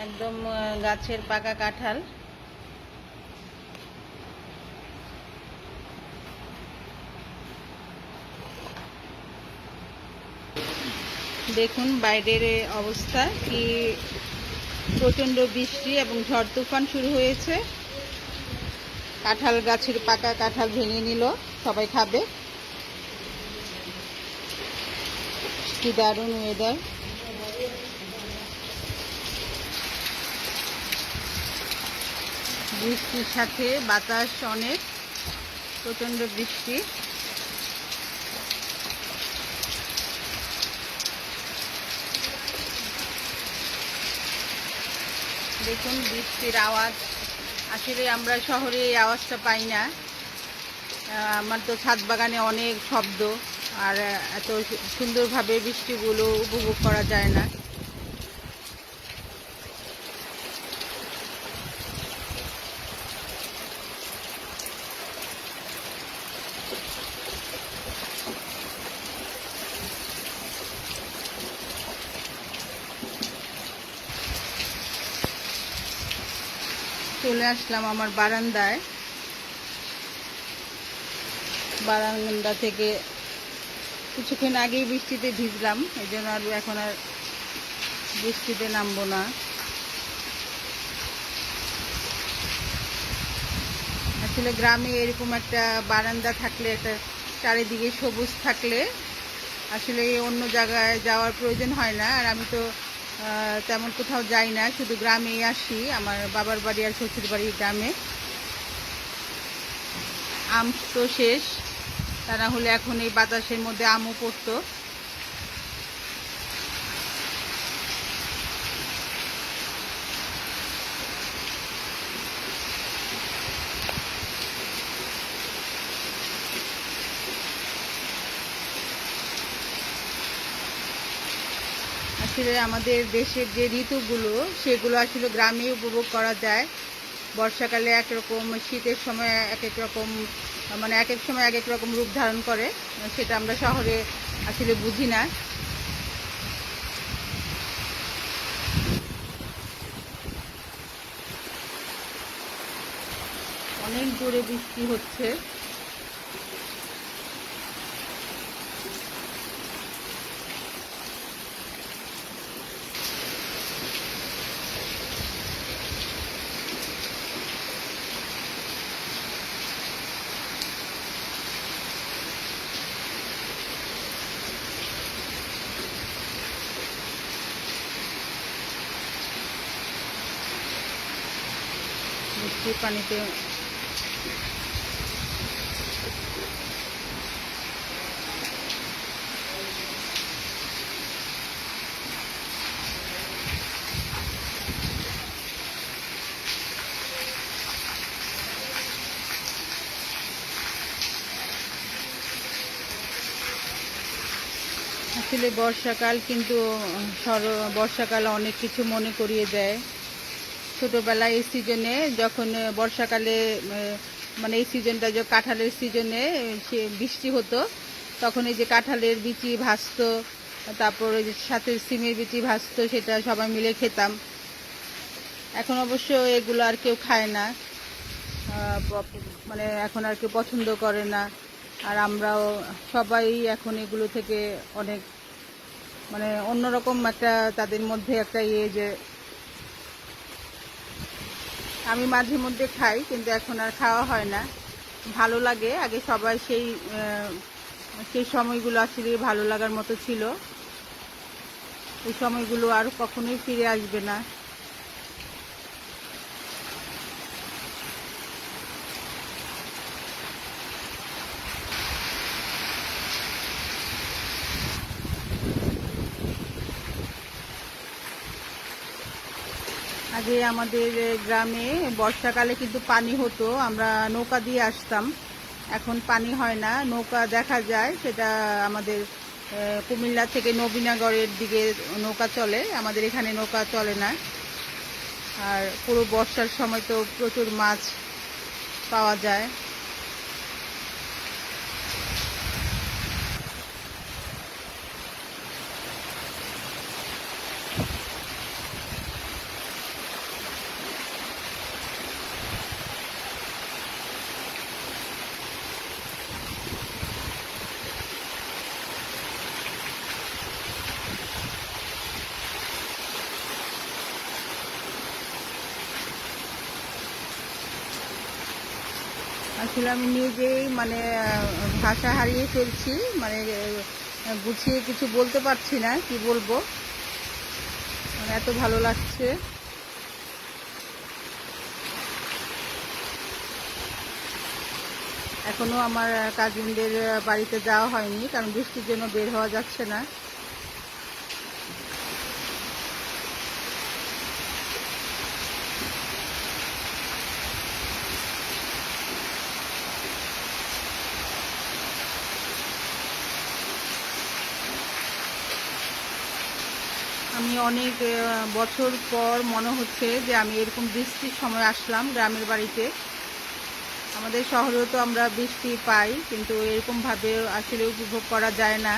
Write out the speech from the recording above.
একদম গাছের পাকা কাঁঠাল। দেখুন বাইরের অবস্থা কি, প্রচণ্ড বৃষ্টি এবং ঝড় তুফান শুরু হয়েছে। কাঁঠাল গাছের পাকা কাঁঠাল ভেঙে নিল, সবাই খাবে। কি দারুণ ওয়েদার। বৃষ্টির সাথে বাতাস অনেক, প্রচণ্ড বৃষ্টি। দেখুন বৃষ্টির আওয়াজ, আসলে আমরা শহরে এই আওয়াজটা পাই না। আমার তো ছাদ বাগানে অনেক শব্দ, আর এত সুন্দরভাবে বৃষ্টিগুলো উপভোগ করা যায় না। চলে আসলাম আমার বারান্দায়। বারান্দা থেকে কিছুক্ষণ আগেই বৃষ্টিতে ভিজলাম, এই জন্য আর এখন আর বৃষ্টিতে নামবো না। আসলে গ্রামে এরকম একটা বারান্দা থাকলে, একটা চারিদিকে সবুজ থাকলে আসলে অন্য জায়গায় যাওয়ার প্রয়োজন হয় না। আর আমি তো তেমন কোথাও যাই না, শুধু গ্রামেই আসি। আমার বাবার বাড়ি আর শ্বশুর বাড়ি গ্রামে। আম তো শেষ, তা না হলে এখন এই বাতাসের মধ্যে আমও পড়তো। আসলে আমাদের দেশের যে ঋতুগুলো, সেগুলো আসলে গ্রামে উপভোগ করা যায়। বর্ষাকালে একরকম, শীতের সময় এক এক রকম, মানে এক এক সময় এক এক রকম রূপ ধারণ করে, সেটা আমরা শহরে আসলে বুঝি না। অনেক জোরে বৃষ্টি হচ্ছে। বৃষ্টির পানিতে আসলে বর্ষাকাল কিন্তু বর্ষাকাল অনেক কিছু মনে করিয়ে দেয়। ছোটোবেলায় এই সিজনে, যখন বর্ষাকালে মানে এই সিজনটা যে কাঁঠালের সিজনে সে বৃষ্টি হতো, তখন এই যে কাঁঠালের বিচি ভাজতো, তারপর ওই যে সাথে সিমের বিচি ভাজতো, সেটা সবাই মিলে খেতাম। এখন অবশ্য এগুলো আর কেউ খায় না, মানে এখন আর কেউ পছন্দ করে না। আর আমরাও সবাই এখন এগুলো থেকে অনেক, মানে অন্যরকম একটা তাদের মধ্যে একটা যে আমি মাঝে মধ্যে খাই, কিন্তু এখন আর খাওয়া হয় না। ভালো লাগে, আগে সবাই সেই সেই সময়গুলো আসলে ভালো লাগার মতো ছিল। এই সময়গুলো আর কখনোই ফিরে আসবে না। আগে আমাদের গ্রামে বর্ষাকালে কিন্তু পানি হতো, আমরা নৌকা দিয়ে আসতাম। এখন পানি হয় না, নৌকা দেখা যায় সেটা আমাদের কুমিল্লা থেকে নবীনগরের দিকে নৌকা চলে, আমাদের এখানে নৌকা চলে না। আর পুরো বর্ষার সময় তো প্রচুর মাছ পাওয়া যায়। আসলে আমি নিজেই মানে ভাষা হারিয়ে ফেলছি, মানে গুছিয়ে কিছু বলতে পারছি না, কি বলবো, মানে এত ভালো লাগছে। এখনো আমার কাজিনদের বাড়িতে যাওয়া হয়নি, কারণ বৃষ্টির জন্য বের হওয়া যাচ্ছে না। আমি অনেক বছর পর মনে হচ্ছে যে আমি এরকম বৃষ্টির সময় আসলাম গ্রামের বাড়িতে। আমাদের শহরেও তো আমরা বৃষ্টি পাই, কিন্তু এরকমভাবে আসলে উপভোগ করা যায় না।